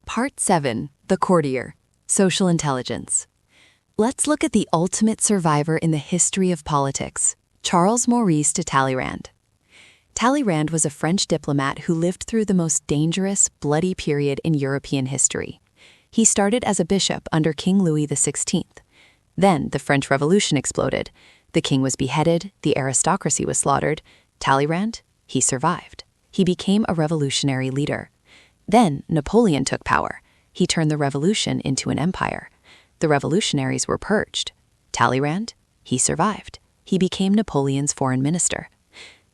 Part 7, The Courtier, Social Intelligence. Let's look at the ultimate survivor in the history of politics, Charles Maurice de Talleyrand. Talleyrand was a French diplomat who lived through the most dangerous, bloody period in European history. He started as a bishop under King Louis XVI. Then the French Revolution exploded. The king was beheaded, the aristocracy was slaughtered. Talleyrand, he survived. He became a revolutionary leader. Then Napoleon took power. He turned the revolution into an empire. The revolutionaries were purged. Talleyrand, he survived. He became Napoleon's foreign minister.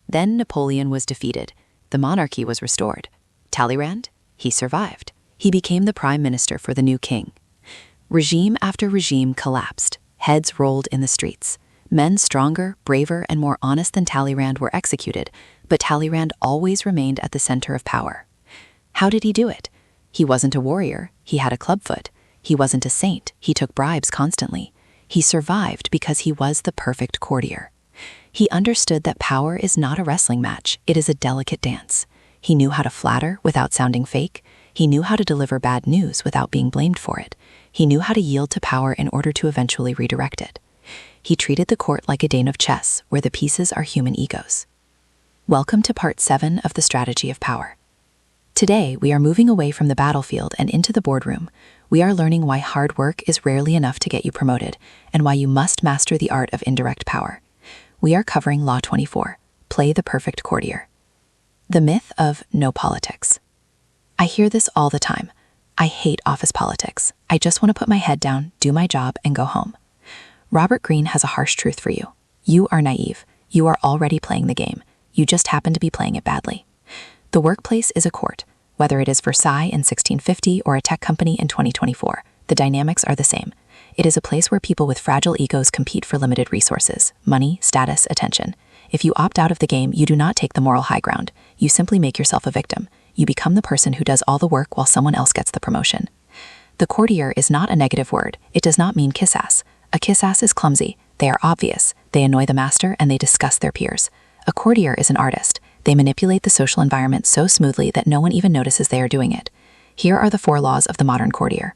Then Napoleon was defeated. The monarchy was restored. Talleyrand, he survived. He became the prime minister for the new king. Regime after regime collapsed. Heads rolled in the streets. Men stronger, braver, and more honest than Talleyrand were executed, but Talleyrand always remained at the center of power. How did he do it? He wasn't a warrior. He had a clubfoot. He wasn't a saint. He took bribes constantly. He survived because he was the perfect courtier. He understood that power is not a wrestling match. It is a delicate dance. He knew how to flatter without sounding fake. He knew how to deliver bad news without being blamed for it. He knew how to yield to power in order to eventually redirect it. He treated the court like a game of chess, where the pieces are human egos. Welcome to Part 7 of the Strategy of Power. Today, we are moving away from the battlefield and into the boardroom. We are learning why hard work is rarely enough to get you promoted, and why you must master the art of indirect power. We are covering Law 24, Play the Perfect Courtier. The myth of no politics. I hear this all the time. I hate office politics. I just want to put my head down, do my job, and go home. Robert Greene has a harsh truth for you. You are naive. You are already playing the game. You just happen to be playing it badly. The workplace is a court. Whether it is Versailles in 1650 or a tech company in 2024, the dynamics are the same. It is a place where people with fragile egos compete for limited resources, money, status, attention. If you opt out of the game, you do not take the moral high ground. You simply make yourself a victim. You become the person who does all the work while someone else gets the promotion. The courtier is not a negative word. It does not mean kiss-ass. A kiss-ass is clumsy. They are obvious. They annoy the master and they disgust their peers. A courtier is an artist. They manipulate the social environment so smoothly that no one even notices they are doing it. Here are the 4 laws of the modern courtier.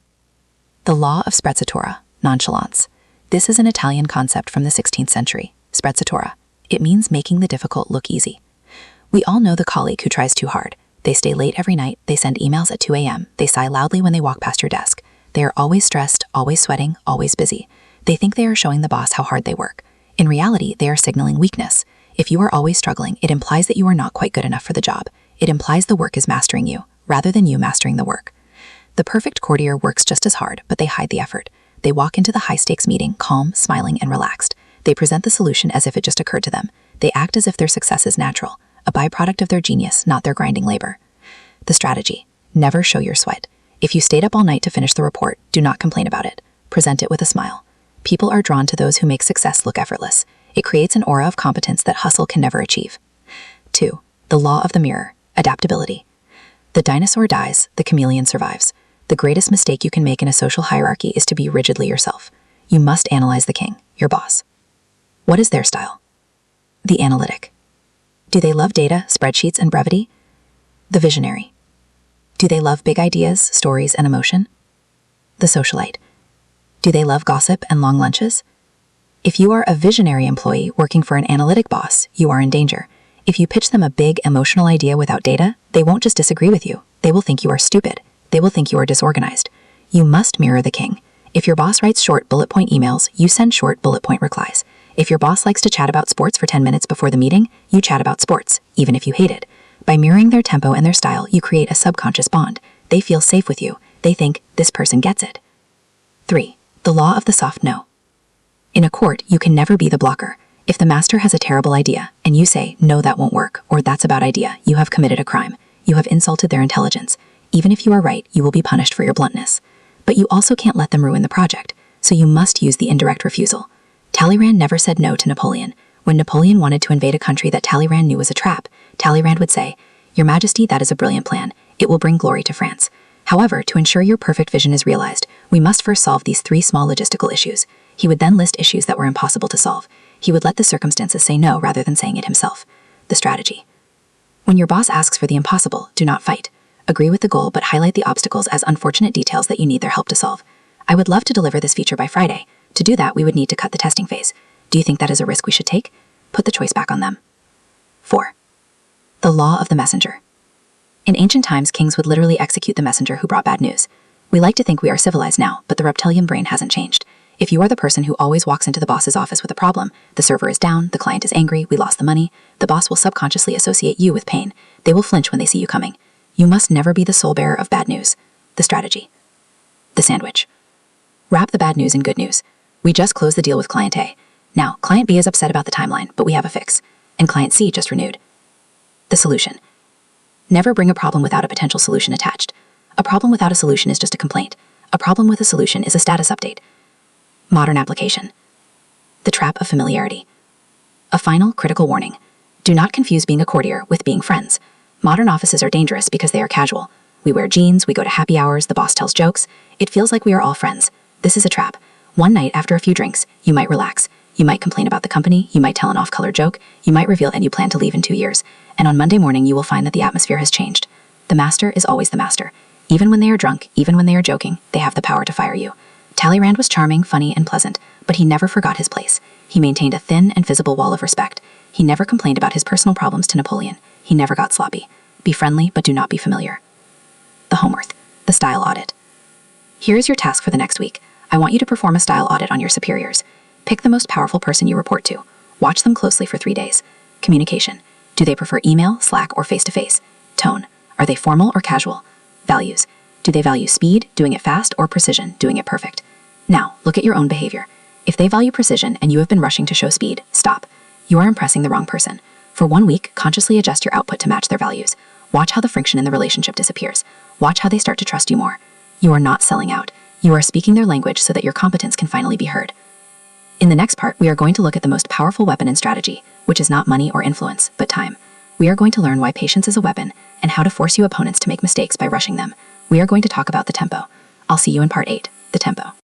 The law of Sprezzatura, nonchalance. This is an Italian concept from the 16th century. Sprezzatura. It means making the difficult look easy. We all know the colleague who tries too hard. They stay late every night, they send emails at 2 a.m., they sigh loudly when they walk past your desk. They are always stressed, always sweating, always busy. They think they are showing the boss how hard they work. In reality, they are signaling weakness. If you are always struggling, it implies that you are not quite good enough for the job. It implies the work is mastering you, rather than you mastering the work. The perfect courtier works just as hard, but they hide the effort. They walk into the high-stakes meeting, calm, smiling, and relaxed. They present the solution as if it just occurred to them. They act as if their success is natural, a byproduct of their genius, not their grinding labor. The strategy. Never show your sweat. If you stayed up all night to finish the report, do not complain about it. Present it with a smile. People are drawn to those who make success look effortless. It creates an aura of competence that hustle can never achieve. 2. The law of the mirror. Adaptability. The dinosaur dies, the chameleon survives. The greatest mistake you can make in a social hierarchy is to be rigidly yourself. You must analyze the king, your boss. What is their style? The analytic. Do they love data, spreadsheets, and brevity? The visionary. Do they love big ideas, stories, and emotion? The socialite. Do they love gossip and long lunches? If you are a visionary employee working for an analytic boss, you are in danger. If you pitch them a big, emotional idea without data, they won't just disagree with you. They will think you are stupid. They will think you are disorganized. You must mirror the king. If your boss writes short bullet point emails, you send short bullet point replies. If your boss likes to chat about sports for 10 minutes before the meeting, you chat about sports, even if you hate it. By mirroring their tempo and their style, you create a subconscious bond. They feel safe with you. They think, this person gets it. 3. The law of the soft no. In a court, you can never be the blocker. If the master has a terrible idea, and you say, no, that won't work, or that's a bad idea, you have committed a crime. You have insulted their intelligence. Even if you are right, you will be punished for your bluntness. But you also can't let them ruin the project, so you must use the indirect refusal. Talleyrand never said no to Napoleon. When Napoleon wanted to invade a country that Talleyrand knew was a trap, Talleyrand would say, Your Majesty, that is a brilliant plan. It will bring glory to France. However, to ensure your perfect vision is realized, we must first solve these 3 small logistical issues. He would then list issues that were impossible to solve. He would let the circumstances say no rather than saying it himself. The strategy. When your boss asks for the impossible, do not fight. agree with the goal but highlight the obstacles as unfortunate details that you need their help to solve. I would love to deliver this feature by Friday. To do that, we would need to cut the testing phase. Do you think that is a risk we should take? Put the choice back on them. 4. The law of the messenger. In ancient times, kings would literally execute the messenger who brought bad news. We like to think we are civilized now, but the reptilian brain hasn't changed. If you are the person who always walks into the boss's office with a problem, the server is down, the client is angry, we lost the money, the boss will subconsciously associate you with pain. They will flinch when they see you coming. You must never be the sole bearer of bad news. The strategy. The sandwich. Wrap the bad news in good news. We just closed the deal with client A. Now, client B is upset about the timeline, but we have a fix. And client C just renewed. The solution. Never bring a problem without a potential solution attached. A problem without a solution is just a complaint. A problem with a solution is a status update. Modern application. The trap of familiarity. A final critical warning. Do not confuse being a courtier with being friends. Modern offices are dangerous because they are casual. We wear jeans, we go to happy hours, the boss tells jokes. It feels like we are all friends. This is a trap. One night after a few drinks, you might relax. You might complain about the company, you might tell an off-color joke, you might reveal that you plan to leave in 2 years. And on Monday morning, you will find that the atmosphere has changed. The master is always the master. Even when they are drunk, even when they are joking, they have the power to fire you. Talleyrand was charming, funny, and pleasant, but he never forgot his place. He maintained a thin and visible wall of respect. He never complained about his personal problems to Napoleon. He never got sloppy. Be friendly, but do not be familiar. The homework. The style audit. Here is your task for the next week. I want you to perform a style audit on your superiors. Pick the most powerful person you report to. Watch them closely for 3 days. Communication. Do they prefer email, Slack, or face-to-face? Tone. Are they formal or casual? Values. Do they value speed, doing it fast, or precision, doing it perfect? Now, look at your own behavior. If they value precision and you have been rushing to show speed, stop. You are impressing the wrong person. For 1 week, consciously adjust your output to match their values. Watch how the friction in the relationship disappears. Watch how they start to trust you more. You are not selling out. You are speaking their language so that your competence can finally be heard. In the next part, we are going to look at the most powerful weapon in strategy, which is not money or influence, but time. We are going to learn why patience is a weapon and how to force you opponents to make mistakes by rushing them. We are going to talk about the tempo. I'll see you in part 8, the tempo.